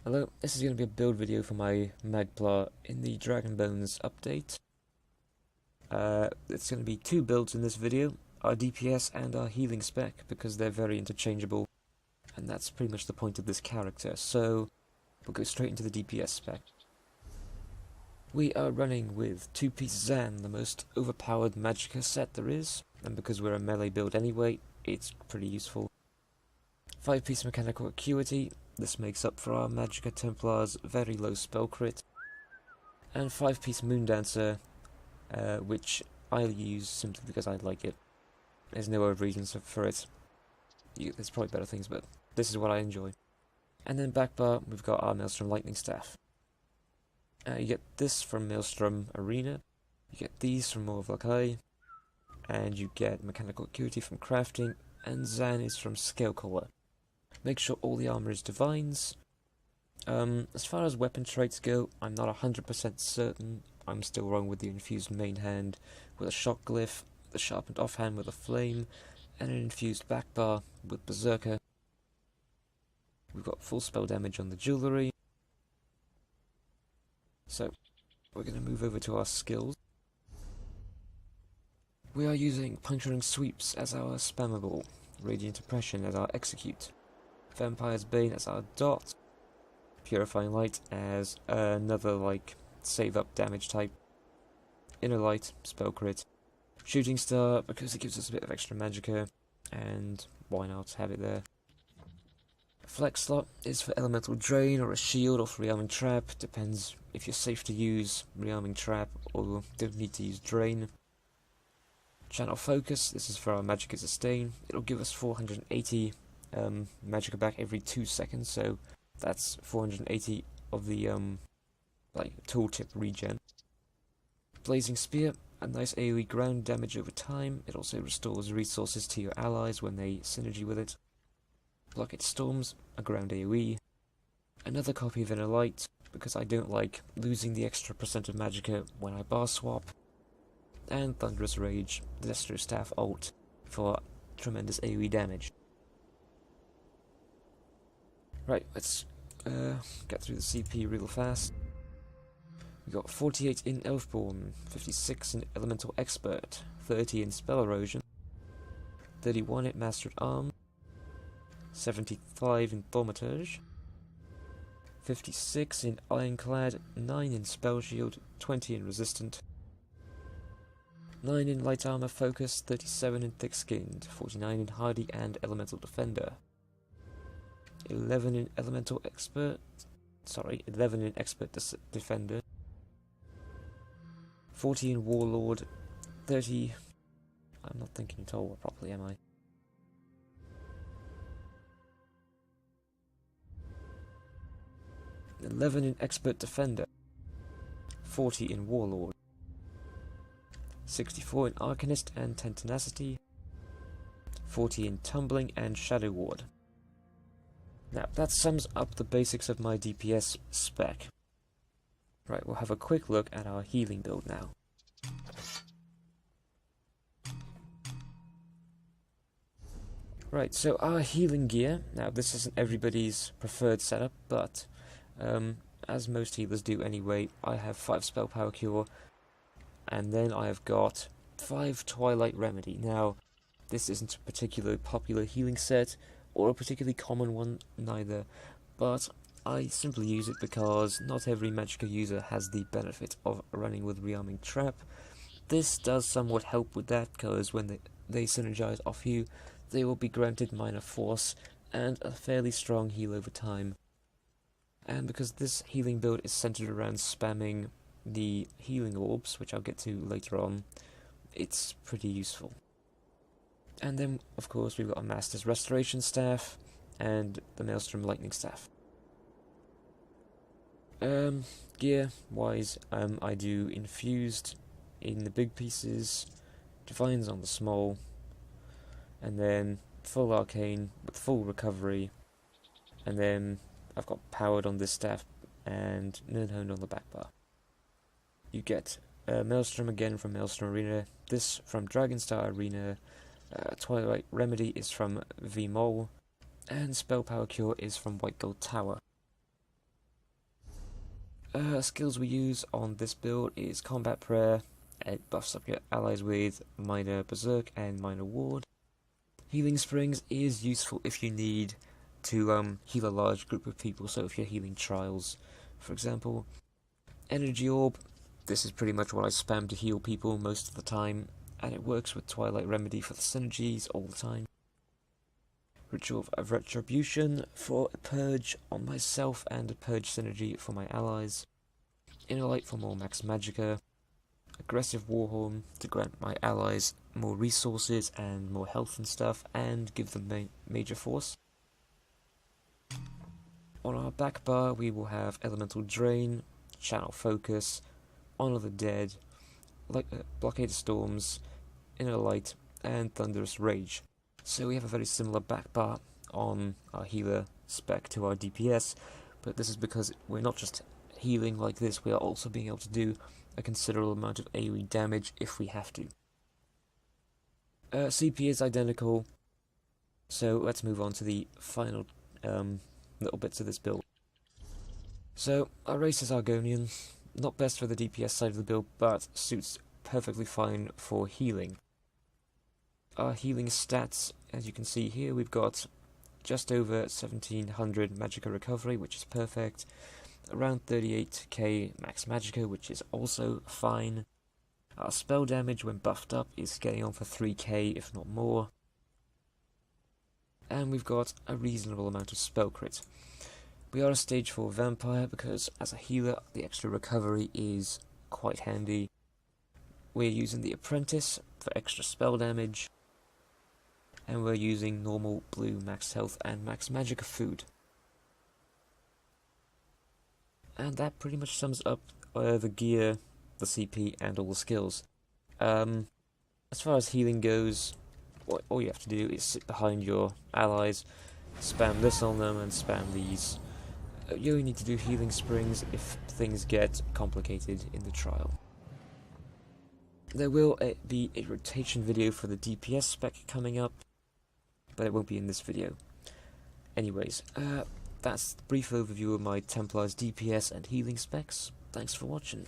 Hello, this is going to be a build video for my Magplar in the Dragon Bones update. It's going to be two builds in this video, our DPS and our healing spec, because they're very interchangeable, and that's pretty much the point of this character, so we'll go straight into the DPS spec. We are running with 2-piece Zan, the most overpowered Magicka set there is, and because we're a melee build anyway, it's pretty useful. 5-piece Mechanical Acuity. This makes up for our Magicka Templar's very low spell crit. And 5-piece Moondancer, which I'll use simply because I like it. There's no other reasons for it. There's probably better things, but this is what I enjoy. And then back bar, we've got our Maelstrom Lightning Staff. You get this from Maelstrom Arena, you get these from Morvakai, and you get Mechanical Acuity from Crafting, and Zan is from Scale Collar. Make sure all the armor is divines. As far as weapon traits go, I'm not 100% certain. I'm still wrong with the infused main hand with a shock glyph, the sharpened offhand with a flame, and an infused back bar with Berserker. We've got full spell damage on the jewellery. So, we're going to move over to our skills. We are using Puncturing Sweeps as our spammable, Radiant Oppression as our execute, Vampire's Bane as our dot, Purifying Light as another save up damage type, Inner Light, spell crit, Shooting Star because it gives us a bit of extra magicka, and why not have it there. Flex slot is for Elemental Drain or a shield or for Rearming Trap, depends if you're safe to use Rearming Trap or don't need to use Drain. Channel Focus, this is for our Magicka Sustain, it'll give us 480 magicka back every 2 seconds, so that's 480 of the tooltip regen. Blazing Spear, a nice AoE ground damage over time. It also restores resources to your allies when they synergy with it. Blockade Storms, a ground AoE. Another copy of Inner Light, because I don't like losing the extra percent of magicka when I bar swap. And Thunderous Rage, the Destro Staff ult, for tremendous AoE damage. Right, let's get through the CP real fast. We got 48 in Elfborn, 56 in Elemental Expert, 30 in Spell Erosion, 31 in Master at Arms, 75 in Thaumaturge, 56 in Ironclad, 9 in Spell Shield, 20 in Resistant, 9 in Light Armor Focus, 37 in Thick Skinned, 49 in Hardy and Elemental Defender, 11 in Elemental Expert, 11 in Expert Defender, 40 in Warlord, 30, I'm not thinking at all properly, am I? "11 in Expert Defender, 40 in Warlord, 64 in Arcanist and Tenacity, 40 in Tumbling and Shadow Ward. Now, that sums up the basics of my DPS spec. Right, we'll have a quick look at our healing build now. Right, so our healing gear, now this isn't everybody's preferred setup, but as most healers do anyway, I have 5 Spell Power Cure, and then I have got 5 Twilight Remedy. Now, this isn't a particularly popular healing set, or a particularly common one, neither, but I simply use it because not every Magicka user has the benefit of running with Rearming Trap. This does somewhat help with that, because when they synergize off you, they will be granted minor force and a fairly strong heal over time. And because this healing build is centered around spamming the healing orbs, which I'll get to later on, it's pretty useful. And then, of course, we've got a Master's Restoration Staff and the Maelstrom Lightning Staff. Gear-wise, I do Infused in the big pieces, Divines on the small, and then full Arcane with full recovery, and then I've got Powered on this staff and Nirnhoned on the back bar. You get Maelstrom again from Maelstrom Arena, this from Dragonstar Arena, Twilight Remedy is from VMOL, and Spell Power Cure is from White Gold Tower. Skills we use on this build is Combat Prayer. It buffs up your allies with Minor Berserk and Minor Ward. Healing Springs is useful if you need to heal a large group of people, so if you're healing trials, for example. Energy Orb, this is pretty much what I spam to heal people most of the time, and it works with Twilight Remedy for the synergies all the time. Ritual of Retribution for a purge on myself and a purge synergy for my allies. Inner Light for more max Magicka. Aggressive Warhorn to grant my allies more resources and more health and stuff, and give them major force. On our back bar we will have Elemental Drain, Channel Focus, Honor the Dead, Blockade Storms, Inner Light, and Thunderous Rage. So we have a very similar back bar on our healer spec to our DPS, but this is because we're not just healing like this, we are also being able to do a considerable amount of AoE damage if we have to. CP is identical, so let's move on to the final little bits of this build. So our race is Argonian, not best for the DPS side of the build, but suits perfectly fine for healing. Our healing stats, as you can see here, we've got just over 1700 Magicka recovery, which is perfect. Around 38k max Magicka, which is also fine. Our spell damage when buffed up is getting on for 3k, if not more. And we've got a reasonable amount of spell crit. We are a stage 4 vampire because as a healer the extra recovery is quite handy. We're using the Apprentice for extra spell damage. And we're using normal blue max health and max Magicka food. And that pretty much sums up the gear, the CP, and all the skills. As far as healing goes, all you have to do is sit behind your allies, spam this on them, and spam these. You only need to do healing springs if things get complicated in the trial. There will be a rotation video for the DPS spec coming up, but it won't be in this video. Anyways, that's a brief overview of my Templar's DPS and healing specs. Thanks for watching.